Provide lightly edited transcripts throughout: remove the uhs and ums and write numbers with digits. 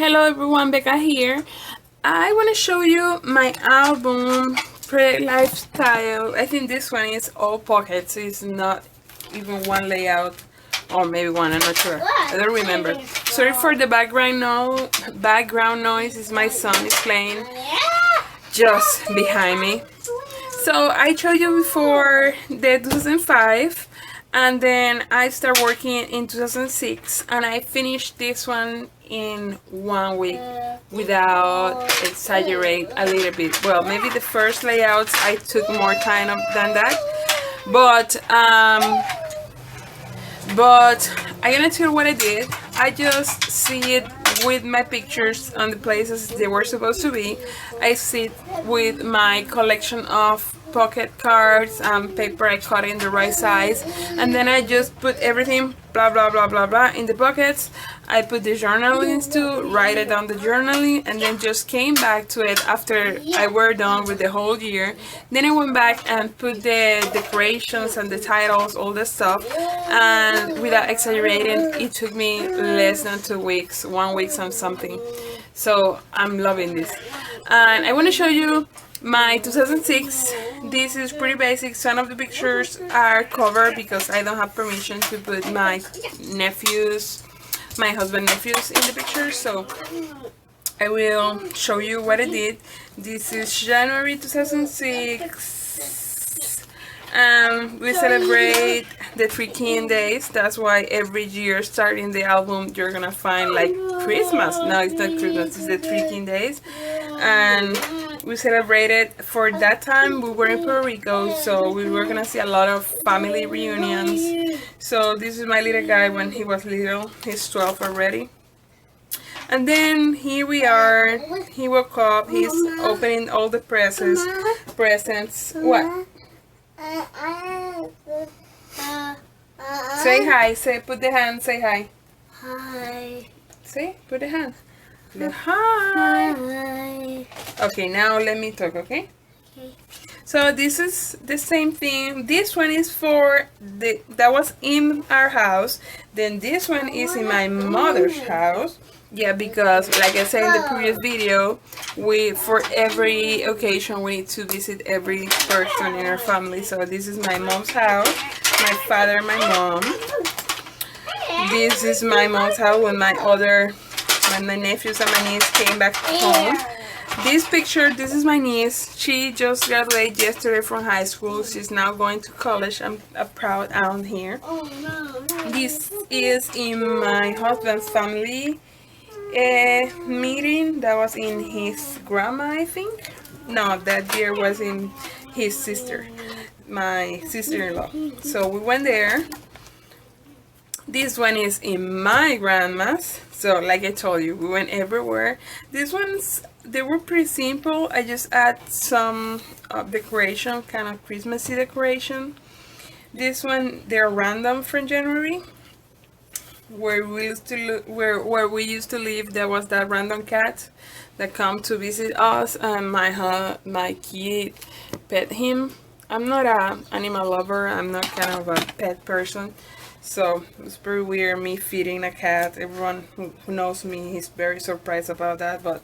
Hello everyone, Becca here. I want to show you my album Project Lifestyle. I think this one is all pockets. It's not even one layout, or maybe one. I'm not sure. I don't remember. Sorry for the background noise. Is my son is playing just behind me. So I showed you before the 2005, and then I started working in 2006, and I finished this one in 1 week without exaggerate a little bit. Well, maybe the first layouts I took more time than that, but I'm gonna tell you what I did. I just see it with my pictures on the places they were supposed to be. I sit with my collection of pocket cards and paper I cut in the right size, and then I just put everything blah blah blah blah blah in the pockets. I put the journalings to write it on the journaling, and then just came back to it after I were done with the whole year. Then I went back and put the decorations and the titles, all the stuff, and without exaggerating, it took me less than 2 weeks, 1 week and something. So I'm loving this, and I want to show you my 2006. This is pretty basic. Some of the pictures are covered because I don't have permission to put my nephews, my husband nephews in the pictures, so I will show you what I did. This is January 2006. We celebrate the Three King Days. That's why every year starting the album you're gonna find like Christmas. No, it's not Christmas, it's the Three King Days. And we celebrated, for that time we were in Puerto Rico, so we were gonna see a lot of family reunions. So this is my little guy when he was little. He's 12 already. And then here we are. He woke up, he's opening all the presents. What? Say hi. Say, put the hand. Say hi. Hi. Say, put the hand. Hi. Okay, now let me talk, okay? Okay. So this is the same thing. This one is for that was in our house. Then this one is in my mother's house. Yeah, because like I said in the previous video, for every occasion we need to visit every person in our family. So this is my mom's house, my father, my mom. This is my mom's house when my nephews and my niece came back home. This picture, this is my niece. She just graduated yesterday from high school. She's now going to college. I'm a proud aunt here. This is in my husband's family meeting. That was in his grandma, I think. No, that year was in his sister, my sister-in-law. So we went there. This one is in my grandma's. So like I told you, we went everywhere. These ones, they were pretty simple. I just add some decoration, kind of Christmassy decoration. This one, they're random from January. Where we used to where we used to live, there was that random cat that come to visit us, and my kid pet him. I'm not a animal lover. I'm not kind of a pet person. So it was pretty weird me feeding a cat. Everyone who knows me is very surprised about that, but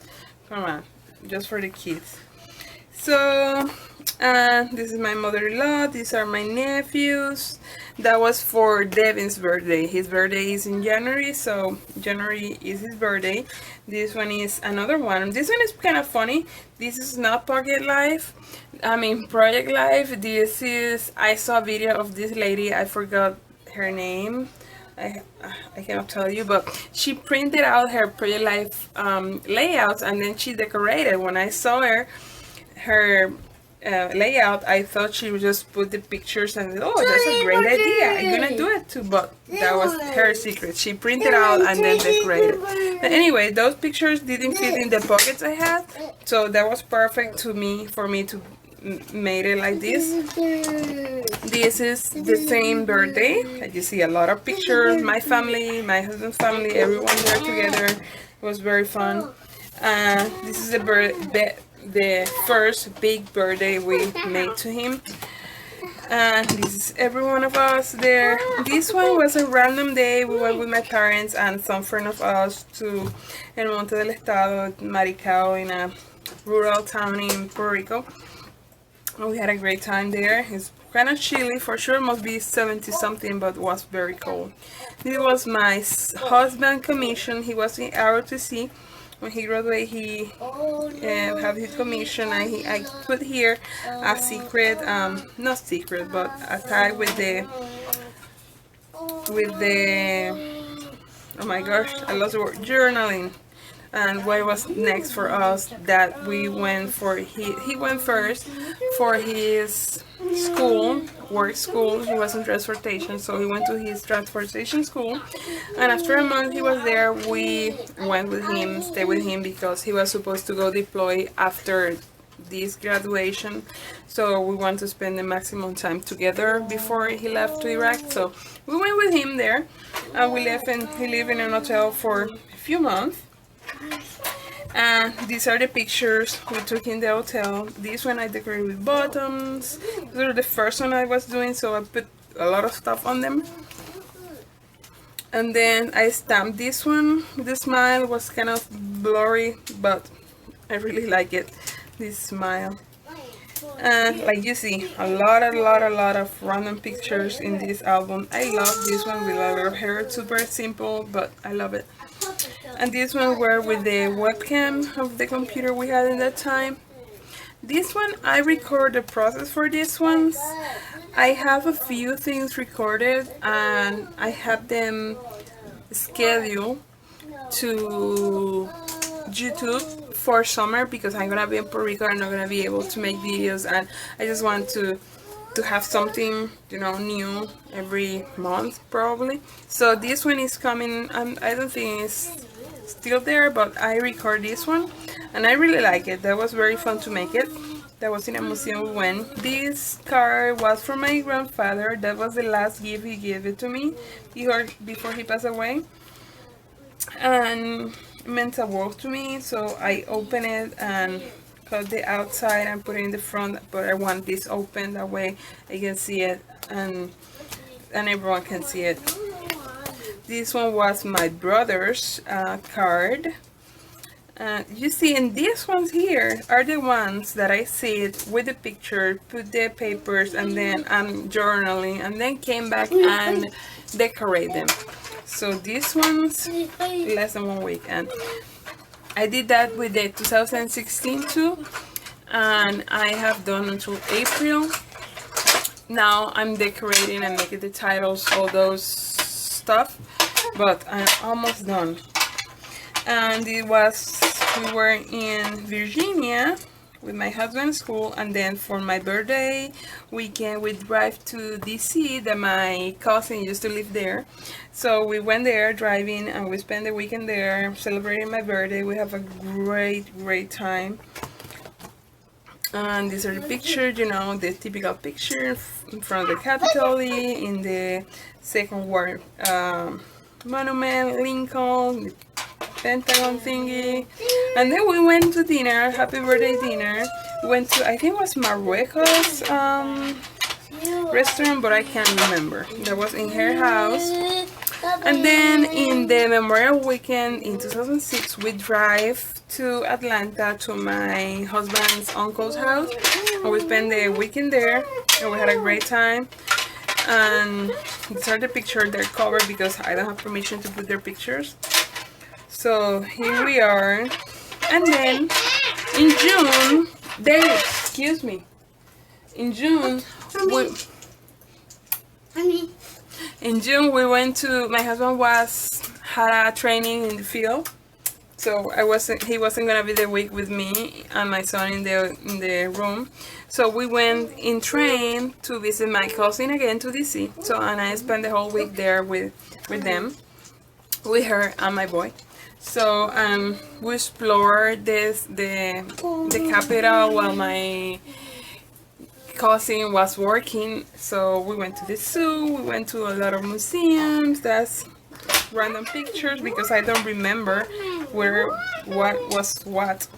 come on, just for the kids. So this is my mother-in-law. These are my nephews. That was for Devin's birthday. His birthday is in January, so January is his birthday. This one is another one. This one is kind of funny. This is not Project Life. This is, I saw a video of this lady. I forgot her name. I cannot tell you, but she printed out her Project Life layouts, and then she decorated. When I saw her layout, I thought she would just put the pictures and oh, that's a great idea, I'm gonna do it too, but that was her secret. She printed out and then decorated. But anyway, those pictures didn't fit in the pockets I had, so that was perfect for me to made it like this. This is the same birthday. You see a lot of pictures, my family, my husband's family, everyone there together. It was very fun. This is the first big birthday we made to him. And this is every one of us there. This one was a random day. We went with my parents and some friend of us to El Monte del Estado, Maricao, in a rural town in Puerto Rico. We had a great time there. It's kind of chilly for sure, must be 70 something, but was very cold. This was my husband commission. He was in ROTC. When he graduated, he have his commission, and I put here a secret, not secret, but a tag with the oh my gosh, I lost the word, journaling. And what was next for us, that we went for, he went first for his school, work school. He was in transportation, so he went to his transportation school, and after a month he was there, we went with him, stayed with him, because he was supposed to go deploy after this graduation, so we want to spend the maximum time together before he left to Iraq. So we went with him there, and we left, and he lived in an hotel for a few months. And these are the pictures we took in the hotel. This one I decorated with buttons. These are the first one I was doing, so I put a lot of stuff on them. And then I stamped this one. The smile was kind of blurry, but I really like it, this smile. And like you see, a lot of random pictures in this album. I love this one with a lot of hair. It's super simple, but I love it. And this one were with the webcam of the computer we had in that time. This one, I record the process for these ones. I have a few things recorded, and I have them scheduled to YouTube for summer, because I'm gonna be in Puerto Rico. I'm not gonna be able to make videos, and I just want to have something, you know, new every month probably. So this one is coming. I don't think it's still there, but I record this one, and I really like it. That was very fun to make it. That was in a museum we went. This card was from my grandfather. That was the last gift he gave it to me before he passed away, and it meant a world to me. So I opened it and cut the outside and put it in the front, but I want this open, that way I can see it, and everyone can see it. This one was my brother's card. You see, and these ones here are the ones that I saved with the picture, put the papers, and then I'm journaling, and then came back and decorate them. So these ones, less than 1 week, and I did that with the 2016 too, and I have done until April. Now I'm decorating and making the titles, all those stuff, but I'm almost done. And we were in Virginia with my husband's school, and then for my birthday weekend we drive to DC, that my cousin used to live there. So we went there driving, and we spent the weekend there celebrating my birthday. We have a great time. And these are the pictures, you know, the typical picture in front of the Capitol, in the Second War Monument, Lincoln, the Pentagon thingy. And then we went to dinner, happy birthday dinner. We went to, I think it was Marruecos restaurant, but I can't remember. That was in her house. And then in the Memorial Weekend in 2006, we drive to Atlanta to my husband's uncle's house, and we spent the weekend there, and we had a great time. And these are the pictures. They're covered because I don't have permission to put their pictures. So here we are. And then in June, we went to, my husband had a training in the field, so he wasn't gonna be the week with me and my son in the room. So we went in train to visit my cousin again to DC. So, and I spent the whole week there with them, with her and my boy. So we explored the capital while my cousin was working. So we went to the zoo, we went to a lot of museums. That's random pictures because I don't remember what was what.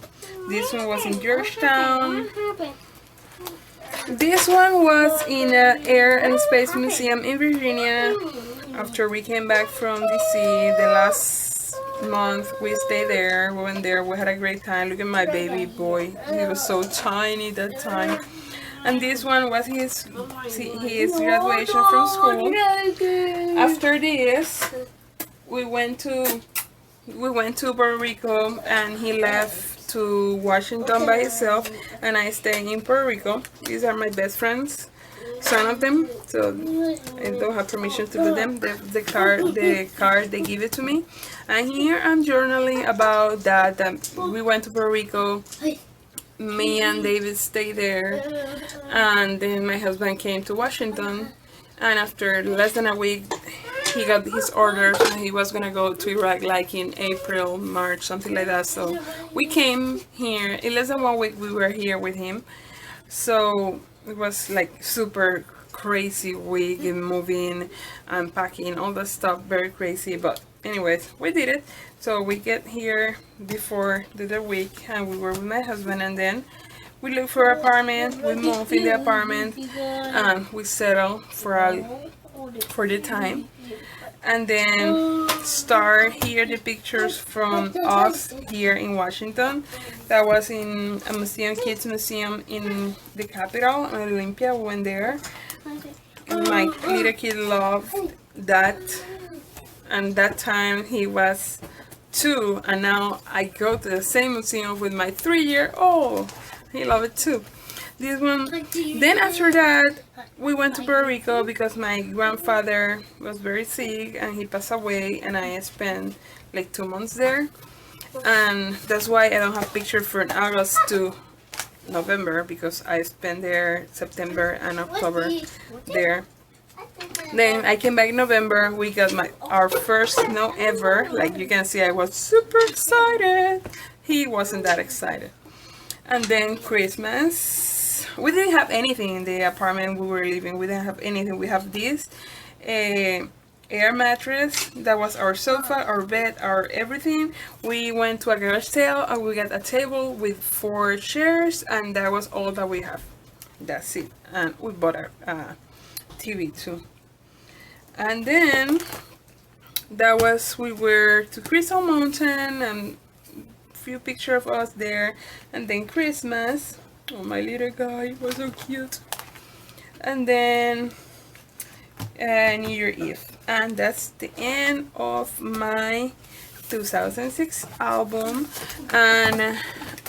This one was in Georgetown. This one was in an Air and Space Museum in Virginia. After we came back from DC, the last month we stayed there. We went there. We had a great time. Look at my baby boy. He was so tiny that time. And this one was his graduation from school. After this, we went to Puerto Rico, and he left to Washington by himself, and I stayed in Puerto Rico. These are my best friends, some of them, so I don't have permission to do them. The card they give it to me, and here I'm journaling about that we went to Puerto Rico. Me and David stayed there, and then my husband came to Washington, and after less than a week he got his orders, and he was gonna go to Iraq like in April, March, something like that. So we came here in less than 1 week. We were here with him, so it was like super crazy week in moving and packing, all that stuff, very crazy. But anyways, we did it. So we get here before the week, and we were with my husband, and then we looked for an apartment. We moved in the apartment, and we settled for the time, and then start here the pictures from us here in Washington. That was in a museum, kids museum in the capital, in Olympia. We went there, and my little kid loved that. And that time he was 2, and now I go to the same museum with my 3-year-old. He loved it too. This one. Then after that, we went to Puerto Rico because my grandfather was very sick and he passed away, and I spent like 2 months there, and that's why I don't have pictures from August to November, because I spent there September and October there. Then I came back in November. We got our first snow ever. Like you can see, I was super excited. He wasn't that excited. And then Christmas. We didn't have anything in the apartment we were living. We didn't have anything. We have this air mattress. That was our sofa, our bed, our everything. We went to a garage sale and we got a table with 4 chairs, and that was all that we have. That's it. And we bought a TV too. And then we were to Crystal Mountain, and few pictures of us there. And then Christmas. Oh, my little guy was so cute. And then New Year Eve. And that's the end of my 2006 album. And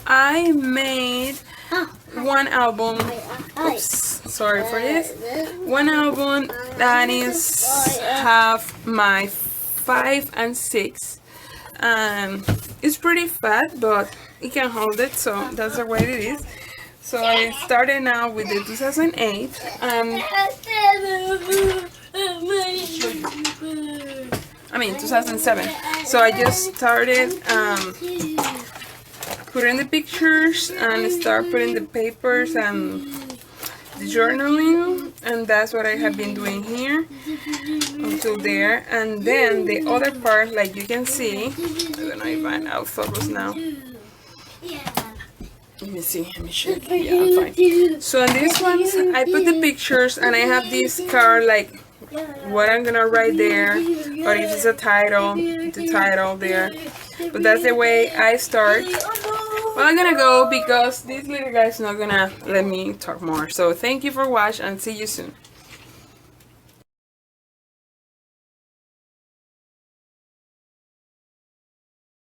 I made one album. Oops, sorry for this. One album that is have my 5 and 6. It's pretty fat, but it can hold it, so that's the way it is. So I started now with the 2008. I mean 2007. So I just started putting the pictures and start putting the papers and the journaling, and that's what I have been doing here until there. And then the other part, like you can see, I don't know if I'm out of focus now. Let me see, let me check. Yeah, I'm fine. So on these ones, I put the pictures, and I have this card like what I'm gonna write there, or if it's a title, the title there. But that's the way I start. Well, I'm gonna go because this little guy's not gonna let me talk more. So thank you for watching, and see you soon.